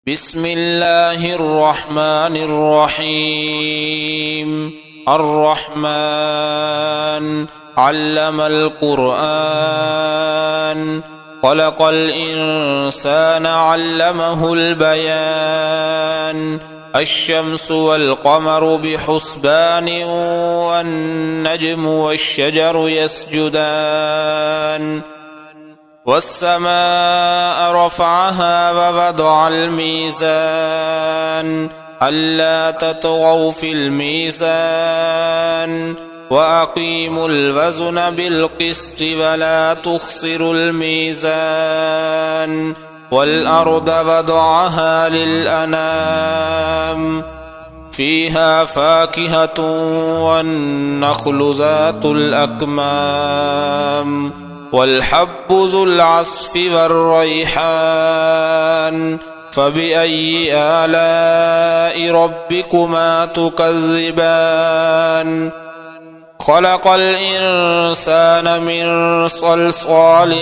بسم الله الرحمن الرحيم. الرحمن علم القرآن، خلق الإنسان علمه البيان. الشمس والقمر بحسبان، والنجم والشجر يسجدان. والسماء رفعها ووضع الميزان، ألا تطغوا في الميزان، وأقيموا الوزن بالقسط ولا تخسروا الميزان. والأرض وضعها للأنام، فيها فاكهة والنخل ذات الأكمام، والحب ذو العصف والريحان. فبأي آلاء ربكما تكذبان؟ خلق الإنسان من صلصال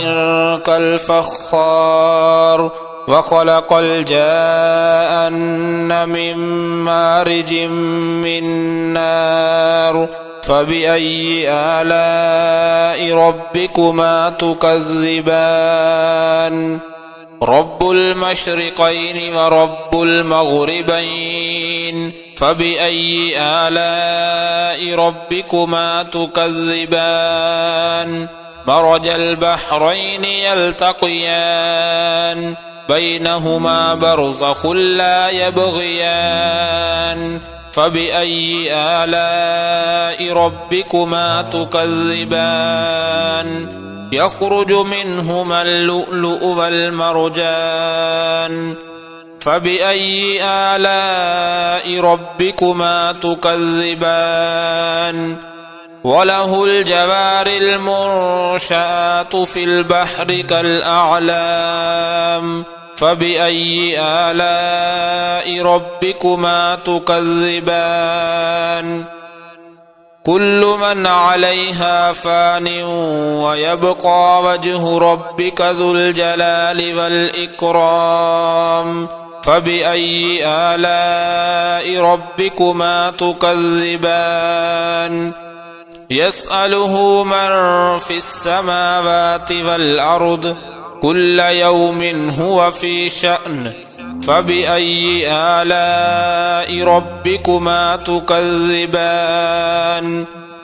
كالفخار، وخلق الجان من مارج من نار. فبأي آلاء ربكما تكذبان؟ رب المشرقين ورب المغربين، فبأي آلاء ربكما تكذبان؟ مرج البحرين يلتقيان، بينهما برزخ لا يبغيان. فبأي آلاء ربكما تكذبان؟ يخرج منهما اللؤلؤ والمرجان. فبأي آلاء ربكما تكذبان؟ وله الجوار المنشآت في البحر كالأعلام. فبأي آلاء ربكما تكذبان؟ كل من عليها فان، ويبقى وجه ربك ذو الجلال والإكرام. فبأي آلاء ربكما تكذبان؟ يسأله من في السماوات والأرض، كل يوم هو في شأن. فبأي آلاء ربكما تكذبان؟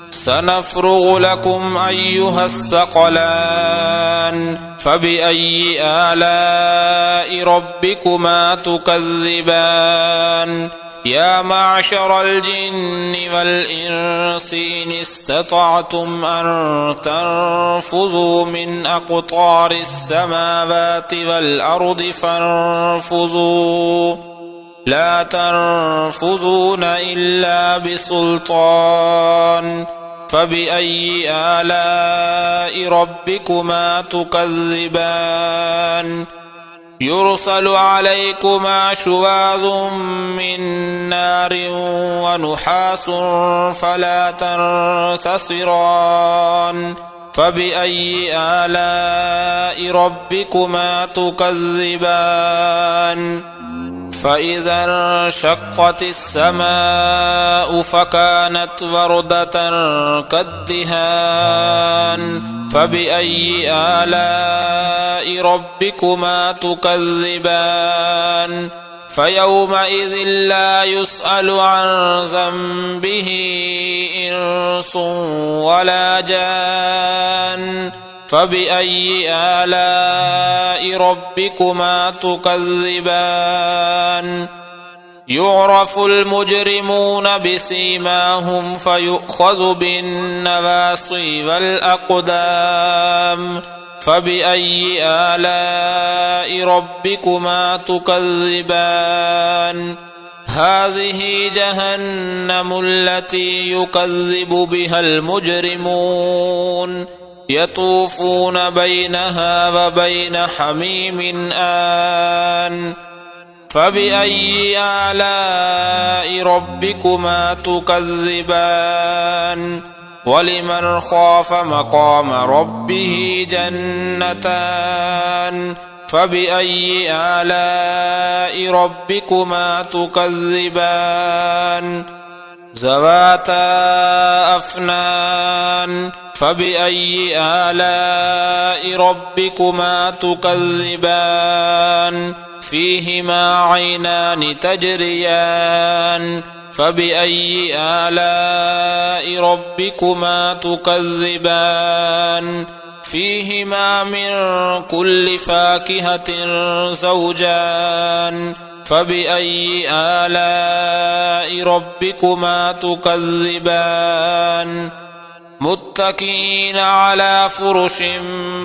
سنفرغ لكم أيها الثقلان. فبأي آلاء ربكما تكذبان؟ يا معشر الجن والإنس إن استطعتم أن تنفذوا من أقطار السماوات والأرض فانفذوا، لا تنفذون إلا بسلطان. فبأي آلاء ربكما تكذبان؟ يرسل عليكما شواظ من نار ونحاس فلا تنتصران. فبأي آلاء ربكما تكذبان؟ فإذا انشقت السماء فكانت وردة كالدهان. فبأي آلاء ربكما تكذبان؟ فيومئذ لا يسأل عن ذنبه إنس ولا جان. فبأي آلاء ربكما تكذبان؟ يعرف المجرمون بسيماهم فيؤخذ بالنواصي والأقدام. فبأي آلاء ربكما تكذبان؟ هذه جهنم التي يكذب بها المجرمون، يطوفون بينها وبين حميم آن. فبأي آلاء ربكما تكذبان؟ ولمن خاف مقام ربه جنتان. فبأي آلاء ربكما تكذبان ذواتا أفنان فبأي آلاء ربكما تكذبان فيهما عينان تجريان فبأي آلاء ربكما تكذبان فيهما من كل فاكهة زوجان فبأي آلاء ربكما تكذبان متكئين على فرش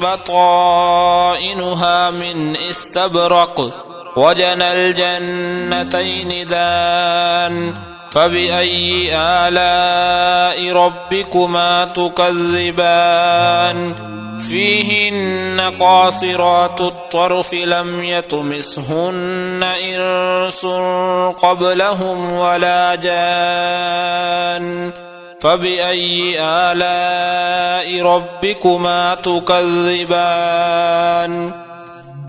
بطائنها من استبرق وجنى الجنتين دان فبأي آلاء ربكما تكذبان فيهن قاصرات الطرف لم يطمثهن إنس قبلهم ولا جان فبأي آلاء ربكما تكذبان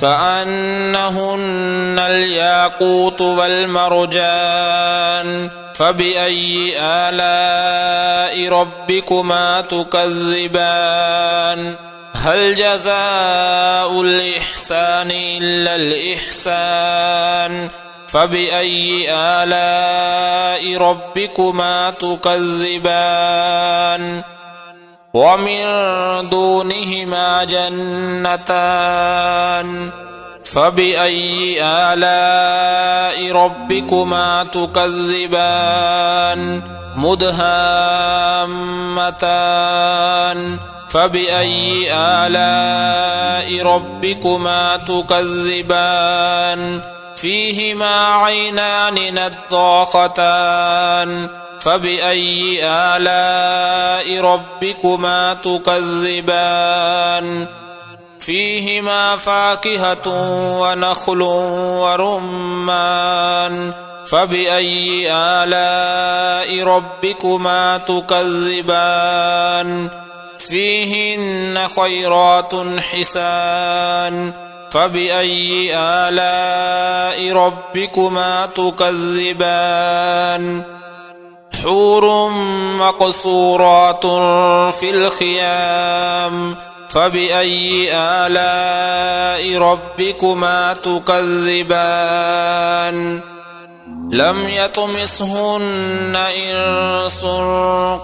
كأنهن الياقوت والمرجان فبأي آلاء ربكما تكذبان هل جزاء الإحسان إلا الإحسان فبأي آلاء ربكما تكذبان ومن دونهما جنتان فبأي آلاء ربكما تكذبان مدهامتان فبأي آلاء ربكما تكذبان فيهما عينان نضاختان فبأي آلاء ربكما تكذبان فيهما فاكهة ونخل ورمان فبأي آلاء ربكما تكذبان فيهن خيرات حسان فبأي آلاء ربكما تكذبان حور مقصورات في الخيام فبأي آلاء ربكما تكذبان لم يطمثهن إنس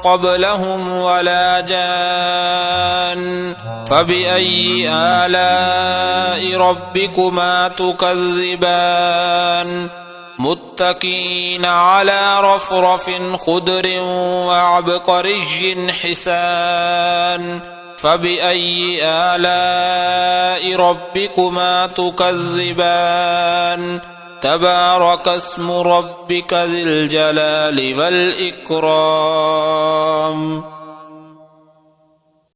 قبلهم ولا جان فبأي آلاء ربكما تكذبان متكئين على رفرف خضر وعبقري حسان فبأي آلاء ربكما تكذبان تبارك اسم ربك ذي الجلال والإكرام